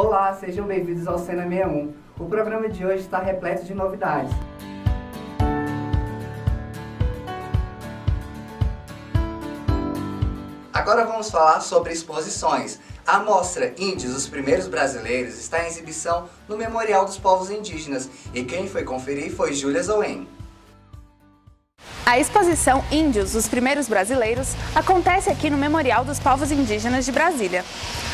Olá, sejam bem-vindos ao Cena 61. O programa de hoje está repleto de novidades. Agora vamos falar sobre exposições. A mostra Índios, os Primeiros Brasileiros, está em exibição no Memorial dos Povos Indígenas e quem foi conferir foi Júlia Zoen. A exposição Índios, os Primeiros Brasileiros, acontece aqui no Memorial dos Povos Indígenas de Brasília.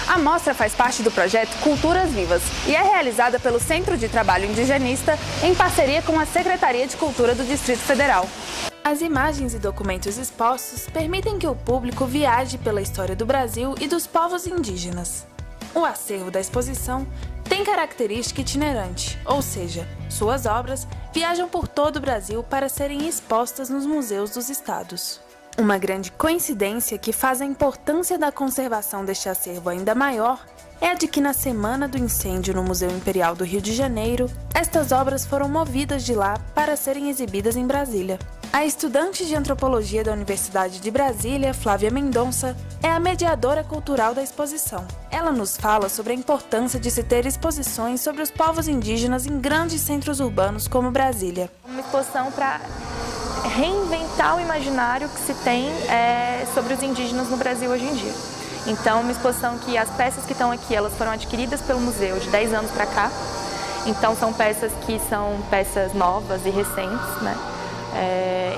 A mostra faz parte do projeto Culturas Vivas e é realizada pelo Centro de Trabalho Indigenista em parceria com a Secretaria de Cultura do Distrito Federal. As imagens e documentos expostos permitem que o público viaje pela história do Brasil e dos povos indígenas. O acervo da exposição tem característica itinerante, ou seja, suas obras viajam por todo o Brasil para serem expostas nos museus dos estados. Uma grande coincidência que faz a importância da conservação deste acervo ainda maior é a de que na semana do incêndio no Museu Imperial do Rio de Janeiro, estas obras foram movidas de lá para serem exibidas em Brasília. A estudante de antropologia da Universidade de Brasília, Flávia Mendonça, é a mediadora cultural da exposição. Ela nos fala sobre a importância de se ter exposições sobre os povos indígenas em grandes centros urbanos como Brasília. Uma exposição para reinventar o imaginário que se tem sobre os indígenas no Brasil hoje em dia. Então, uma exposição que as peças que estão aqui, elas foram adquiridas pelo museu de 10 anos para cá. Então, são peças que são peças novas e recentes, né?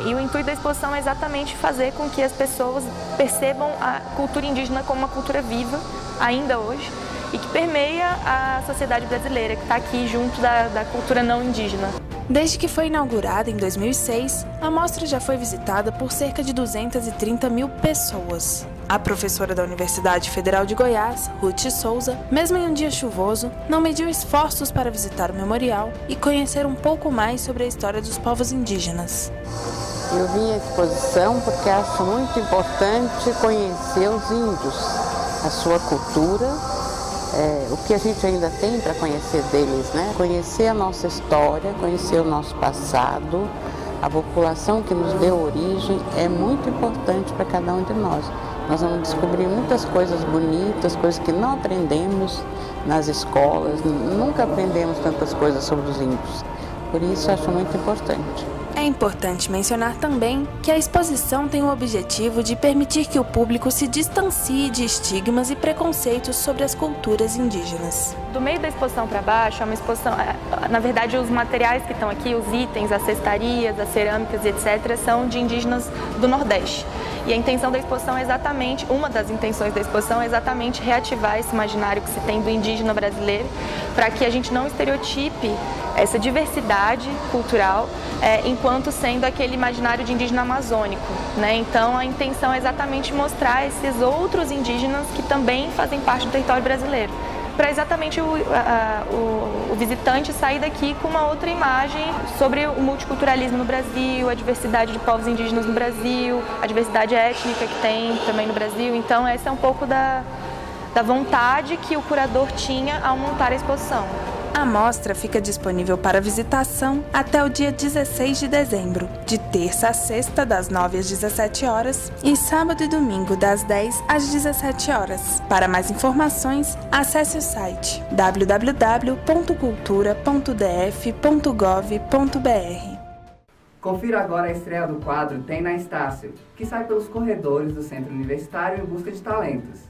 E o intuito da exposição é exatamente fazer com que as pessoas percebam a cultura indígena como uma cultura viva, ainda hoje, e que permeia a sociedade brasileira, que está aqui junto da cultura não indígena. Desde que foi inaugurada em 2006, a mostra já foi visitada por cerca de 230 mil pessoas. A professora da Universidade Federal de Goiás, Ruth Souza, mesmo em um dia chuvoso, não mediu esforços para visitar o memorial e conhecer um pouco mais sobre a história dos povos indígenas. Eu vim à exposição porque acho muito importante conhecer os índios, a sua cultura, o que a gente ainda tem para conhecer deles, né? Conhecer a nossa história, conhecer o nosso passado, a população que nos deu origem é muito importante para cada um de nós. Nós vamos descobrir muitas coisas bonitas, coisas que não aprendemos nas escolas, nunca aprendemos tantas coisas sobre os índios. Por isso, acho muito importante. É importante mencionar também que a exposição tem o objetivo de permitir que o público se distancie de estigmas e preconceitos sobre as culturas indígenas. Do meio da exposição para baixo, é uma exposição, na verdade, os materiais que estão aqui, os itens, as cestarias, as cerâmicas, etc., são de indígenas do Nordeste. E a intenção da exposição é exatamente, uma das intenções da exposição é exatamente reativar esse imaginário que se tem do indígena brasileiro, para que a gente não estereotipe essa diversidade cultural enquanto sendo aquele imaginário de indígena amazônico, né? Então a intenção é exatamente mostrar esses outros indígenas que também fazem parte do território brasileiro, para exatamente o visitante sair daqui com uma outra imagem sobre o multiculturalismo no Brasil, a diversidade de povos indígenas no Brasil, a diversidade étnica que tem também no Brasil. Então essa é um pouco da vontade que o curador tinha ao montar a exposição. A mostra fica disponível para visitação até o dia 16 de dezembro, de terça a sexta, das 9 às 17 horas, e sábado e domingo, das 10 às 17 horas. Para mais informações, acesse o site www.cultura.df.gov.br. Confira agora a estreia do quadro Tem na Estácio, que sai pelos corredores do Centro Universitário em busca de talentos.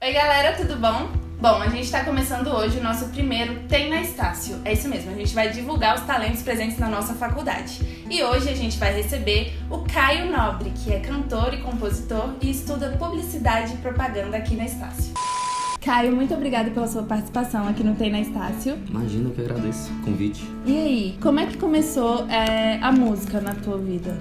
Oi galera, tudo bom? Bom, a gente está começando hoje o nosso primeiro Tem na Estácio. É isso mesmo, a gente vai divulgar os talentos presentes na nossa faculdade. E hoje a gente vai receber o Caio Nobre, que é cantor e compositor e estuda publicidade e propaganda aqui na Estácio. Caio, muito obrigada pela sua participação aqui no Tem na Estácio. Imagina, eu que agradeço o convite. E aí, como é que começou a música na tua vida?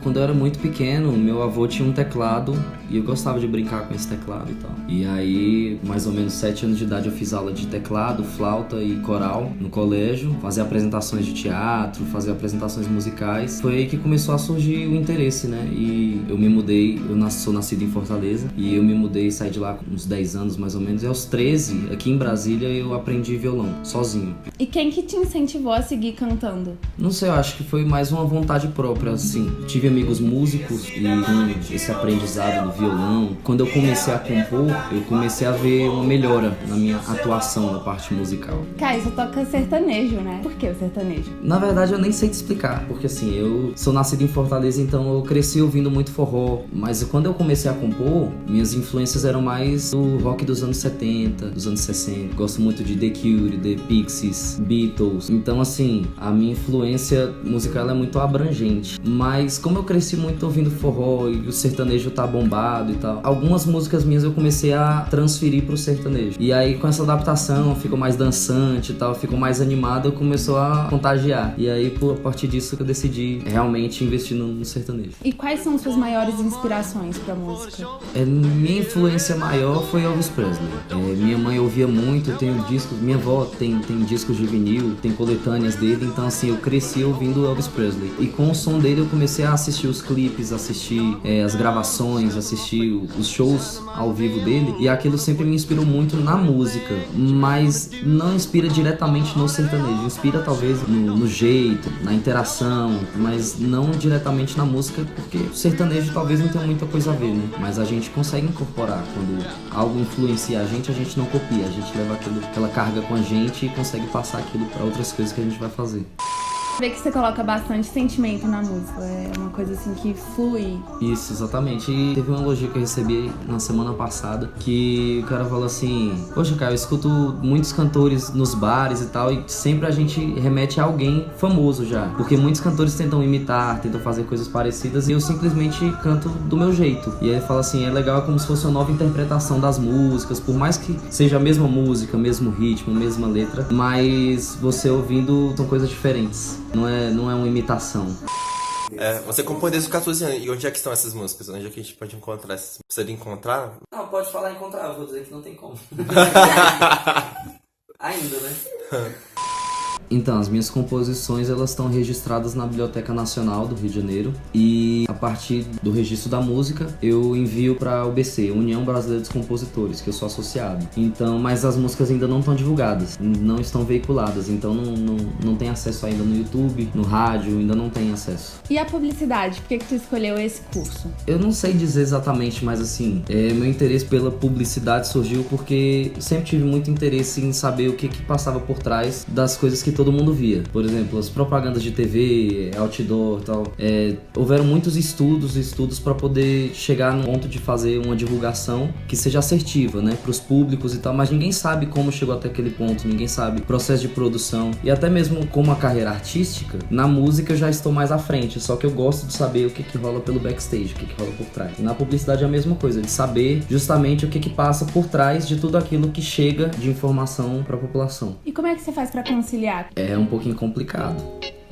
Quando eu era muito pequeno, meu avô tinha um teclado e eu gostava de brincar com esse teclado e tal. E aí, mais ou menos 7 anos de idade, eu fiz aula de teclado, flauta e coral no colégio, fazer apresentações de teatro, fazer apresentações musicais. Foi aí que começou a surgir o interesse, né? E eu me mudei, sou nascido em Fortaleza, e eu me mudei e saí de lá com uns 10 anos mais ou menos menos. E aos 13, aqui em Brasília, eu aprendi violão, sozinho. E quem que te incentivou a seguir cantando? Não sei, eu acho que foi mais uma vontade própria, assim. Tive amigos músicos e com esse aprendizado do violão, quando eu comecei a compor, eu comecei a ver uma melhora na minha atuação na parte musical. Caio, você toca sertanejo, né? Por que o sertanejo? Na verdade, eu nem sei te explicar, porque assim, eu sou nascido em Fortaleza, então eu cresci ouvindo muito forró, mas quando eu comecei a compor, minhas influências eram mais do rock dos anos 70, dos anos 60. Gosto muito de The Cure, The Pixies, Beatles. Então, assim, a minha influência musical é muito abrangente. Mas como eu cresci muito ouvindo forró e o sertanejo tá bombado e tal, algumas músicas minhas eu comecei a transferir pro sertanejo. E aí, com essa adaptação, ficou mais dançante e tal, ficou mais animado, começou a contagiar. E aí, a partir disso, que eu decidi realmente investir no sertanejo. E quais são suas maiores inspirações pra música? Minha influência maior foi Elvis Presley. Minha mãe ouvia muito, eu tenho discos, minha avó tem discos de vinil, tem coletâneas dele, então assim, eu cresci ouvindo Elvis Presley. E com o som dele eu comecei a assistir os clipes, assistir as gravações, assistir os shows ao vivo dele, e aquilo sempre me inspirou muito na música, mas não inspira diretamente no sertanejo, inspira talvez no jeito, na interação, mas não diretamente na música, porque o sertanejo talvez não tenha muita coisa a ver, né? Mas a gente consegue incorporar. Quando algo influencia a gente não copia, a gente leva aquela carga com a gente e consegue passar aquilo para outras coisas que a gente vai fazer. Vê que você coloca bastante sentimento na música, é uma coisa assim que flui. Isso, exatamente. E teve um elogio que eu recebi na semana passada, que o cara falou assim: poxa, cara, eu escuto muitos cantores nos bares e tal, e sempre a gente remete a alguém famoso já, porque muitos cantores tentam imitar, tentam fazer coisas parecidas, e eu simplesmente canto do meu jeito. E aí ele fala assim: é legal, é como se fosse uma nova interpretação das músicas, por mais que seja a mesma música, mesmo ritmo, mesma letra, mas você ouvindo são coisas diferentes. Não é uma imitação. Você compõe desde os 14 anos. E onde é que estão essas músicas? Onde é que a gente pode encontrar essas? Precisa encontrar? Não, pode falar encontrar, eu vou dizer que não tem como. Ainda, né? Então, as minhas composições, elas estão registradas na Biblioteca Nacional do Rio de Janeiro, e a partir do registro da música eu envio para a UBC, União Brasileira dos Compositores, que eu sou associado. Então, mas as músicas ainda não estão divulgadas, não estão veiculadas, então não tem acesso ainda no YouTube, no rádio, ainda não tem acesso. E a publicidade? Por que tu escolheu esse curso? Eu não sei dizer exatamente, mas assim, meu interesse pela publicidade surgiu porque sempre tive muito interesse em saber o que passava por trás das coisas que todo mundo via. Por exemplo, as propagandas de TV, outdoor e tal. Houveram muitos estudos para poder chegar no ponto de fazer uma divulgação que seja assertiva, né, para os públicos e tal, mas ninguém sabe como chegou até aquele ponto, ninguém sabe o processo de produção, e até mesmo como a carreira artística, na música eu já estou mais à frente, só que eu gosto de saber o que rola pelo backstage, o que rola por trás. E na publicidade é a mesma coisa, de saber justamente o que passa por trás de tudo aquilo que chega de informação para a população. E como é que você faz para conciliar? É um pouquinho complicado.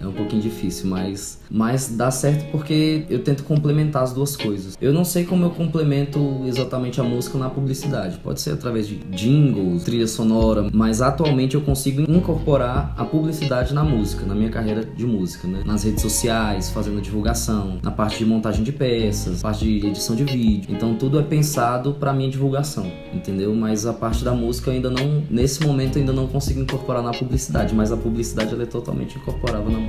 É um pouquinho difícil, mas dá certo porque eu tento complementar as duas coisas. Eu não sei como eu complemento exatamente a música na publicidade. Pode ser através de jingles, trilha sonora, mas atualmente eu consigo incorporar a publicidade na música, na minha carreira de música, né? Nas redes sociais, fazendo divulgação, na parte de montagem de peças, parte de edição de vídeo. Então tudo é pensado para minha divulgação, entendeu? Mas a parte da música eu ainda não, nesse momento ainda não consigo incorporar na publicidade, mas a publicidade ela é totalmente incorporável na música.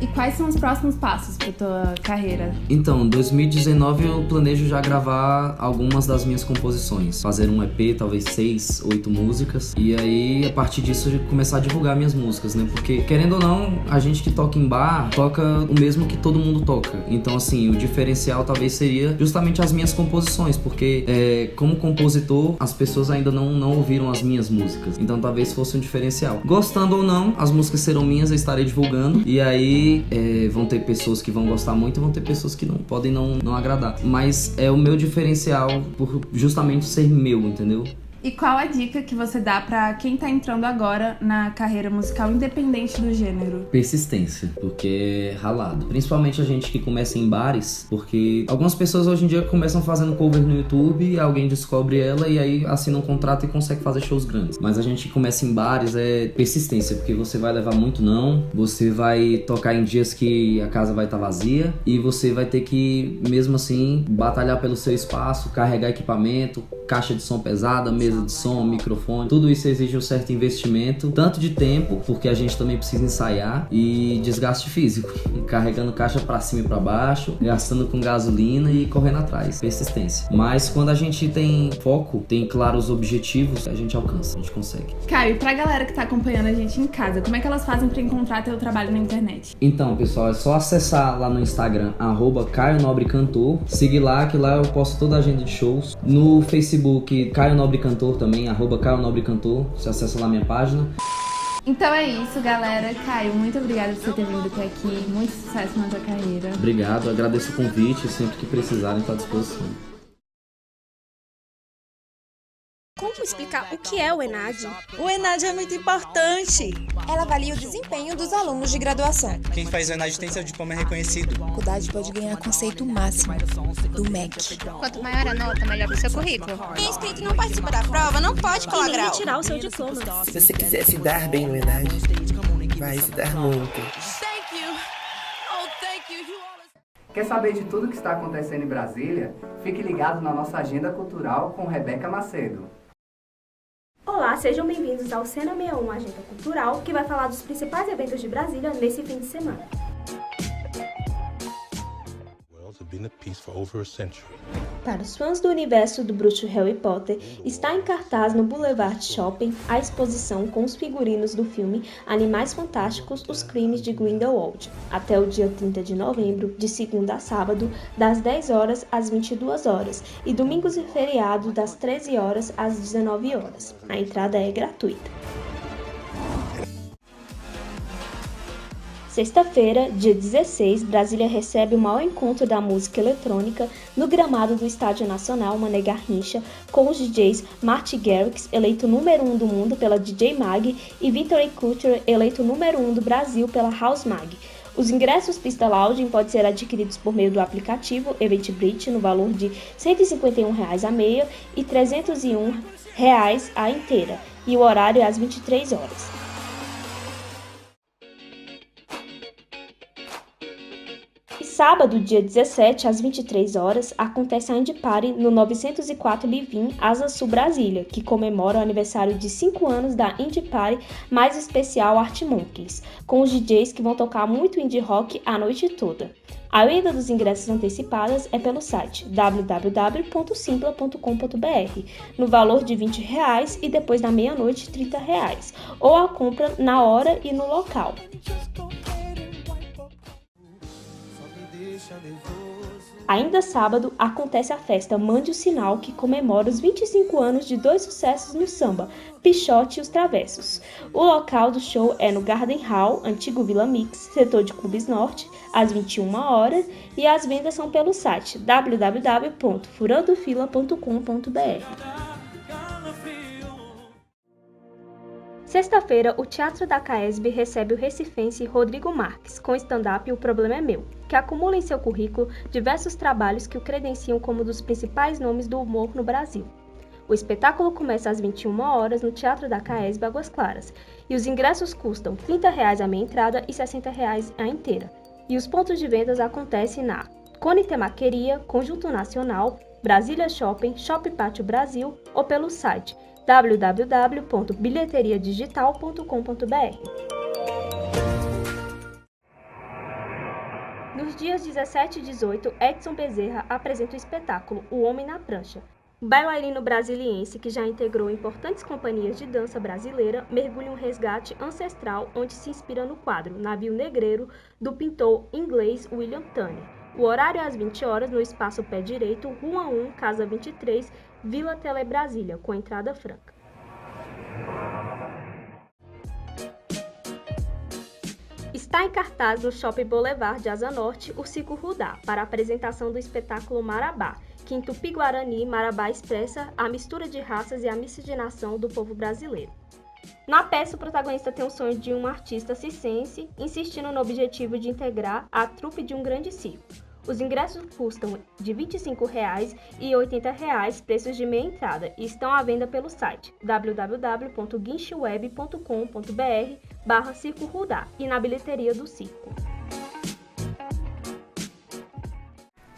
E quais são os próximos passos para tua carreira? Então, em 2019 eu planejo já gravar algumas das minhas composições, fazer um EP, talvez 6, 8 músicas, e aí a partir disso eu começar a divulgar minhas músicas, né? Porque querendo ou não, a gente que toca em bar toca o mesmo que todo mundo toca. Então assim, o diferencial talvez seria justamente as minhas composições, porque como compositor as pessoas ainda não ouviram as minhas músicas, então talvez fosse um diferencial. Gostando ou não, as músicas serão minhas, eu estarei divulgando. E aí vão ter pessoas que vão gostar muito e vão ter pessoas que podem não agradar. Mas é o meu diferencial por justamente ser meu, entendeu? E qual a dica que você dá pra quem tá entrando agora na carreira musical independente do gênero? Persistência, porque é ralado. Principalmente a gente que começa em bares, porque algumas pessoas hoje em dia começam fazendo cover no YouTube, alguém descobre ela e aí assina um contrato e consegue fazer shows grandes. Mas a gente que começa em bares é persistência, porque você vai levar muito não, você vai tocar em dias que a casa vai estar vazia e você vai ter que, mesmo assim, batalhar pelo seu espaço, carregar equipamento, caixa de som pesada, mesa de som, microfone, tudo isso exige um certo investimento, tanto de tempo, porque a gente também precisa ensaiar, e desgaste físico, carregando caixa pra cima e pra baixo, gastando com gasolina e correndo atrás, persistência. Mas quando a gente tem foco, tem claro os objetivos, a gente alcança, a gente consegue. Caio, e pra galera que tá acompanhando a gente em casa, como é que elas fazem pra encontrar teu trabalho na internet? Então, pessoal, é só acessar lá no Instagram, @CaioNobreCantor, seguir lá, que lá eu posto toda a agenda de shows. No Facebook, Caio Nobre Cantor também, @Caio Nobre Cantor, você acessa lá a minha página. Então é isso, galera. Caio, muito obrigada por você ter vindo até aqui. Muito sucesso na tua carreira. Obrigado, agradeço o convite, sempre que precisarem, estou à disposição. Como explicar o que é o ENAD? O ENAD é muito importante. Ela avalia o desempenho dos alunos de graduação. Quem faz o ENAD tem seu diploma reconhecido. A faculdade pode ganhar conceito máximo do MEC. Quanto maior a nota, melhor o seu currículo. Quem é inscrito e não participa da prova não pode colar grau. Retirar o seu diploma. Se você quiser se dar bem no ENAD, vai se dar muito. Quer saber de tudo que está acontecendo em Brasília? Fique ligado na nossa agenda cultural com Rebeca Macedo. Olá, sejam bem-vindos ao Cena 61 Agenda Cultural, que vai falar dos principais eventos de Brasília nesse fim de semana. Para os fãs do universo do bruxo Harry Potter, está em cartaz no Boulevard Shopping a exposição com os figurinos do filme Animais Fantásticos, Os Crimes de Grindelwald, até o dia 30 de novembro, de segunda a sábado, das 10 horas às 22 horas, e domingos e feriados das 13 horas às 19 horas. A entrada é gratuita. Sexta-feira, dia 16, Brasília recebe o maior encontro da música eletrônica no gramado do Estádio Nacional Mané Garrincha, com os DJs Marty Garrix, eleito número 1 do mundo pela DJ Mag, e Victory Culture, eleito número 1 do Brasil pela House Mag. Os ingressos Pista Lounge podem ser adquiridos por meio do aplicativo Eventbrite no valor de R$ 151,00 a meia e R$ 301,00 a inteira, e o horário é às 23 horas. Sábado, dia 17, às 23 horas, acontece a Indie Party no 904 Livin, Asa Sul Brasília, que comemora o aniversário de 5 anos da Indie Party mais especial Art Monkeys, com os DJs que vão tocar muito indie rock a noite toda. A venda dos ingressos antecipadas é pelo site www.simpla.com.br, no valor de R$ 20,00 e depois da meia-noite R$ 30,00, ou a compra na hora e no local. Ainda sábado, acontece a festa Mande o Sinal, que comemora os 25 anos de dois sucessos no samba, Pichote e os Travessos. O local do show é no Garden Hall, antigo Vila Mix, setor de Clubes Norte, às 21 horas, e as vendas são pelo site www.furandofila.com.br. Sexta-feira, o Teatro da CAESB recebe o recifense Rodrigo Marques, com stand-up O Problema é Meu, que acumula em seu currículo diversos trabalhos que o credenciam como um dos principais nomes do humor no Brasil. O espetáculo começa às 21 horas no Teatro da CAESB Águas Claras, e os ingressos custam R$ 30,00 a meia entrada e R$ 60,00 a inteira. E os pontos de vendas acontecem na Cone Temaqueria, Conjunto Nacional, Brasília Shopping, Shopping Pátio Brasil ou pelo site www.bilheteriadigital.com.br. Nos dias 17 e 18, Edson Bezerra apresenta o espetáculo O Homem na Prancha. O bailarino brasiliense, que já integrou importantes companhias de dança brasileira, mergulha em um resgate ancestral onde se inspira no quadro Navio Negreiro, do pintor inglês William Turner. O horário é às 20 horas no Espaço Pé Direito, Rua 1, Casa 23, Vila Tele Brasília, com entrada franca. Está em cartaz no Shopping Boulevard de Asa Norte o Circo Rudá, para a apresentação do espetáculo Marabá, que em Tupi-Guarani, Marabá expressa a mistura de raças e a miscigenação do povo brasileiro. Na peça, o protagonista tem o sonho de um artista circense, insistindo no objetivo de integrar a trupe de um grande circo. Os ingressos custam de R$ 25,00 e R$ 80,00, preços de meia entrada, e estão à venda pelo site www.guincheweb.com.br/Circo Rudá e na bilheteria do circo.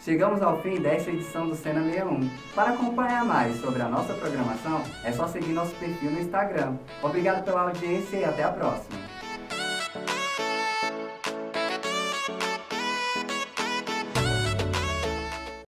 Chegamos ao fim desta edição do Cena 61. Para acompanhar mais sobre a nossa programação, é só seguir nosso perfil no Instagram. Obrigado pela audiência e até a próxima.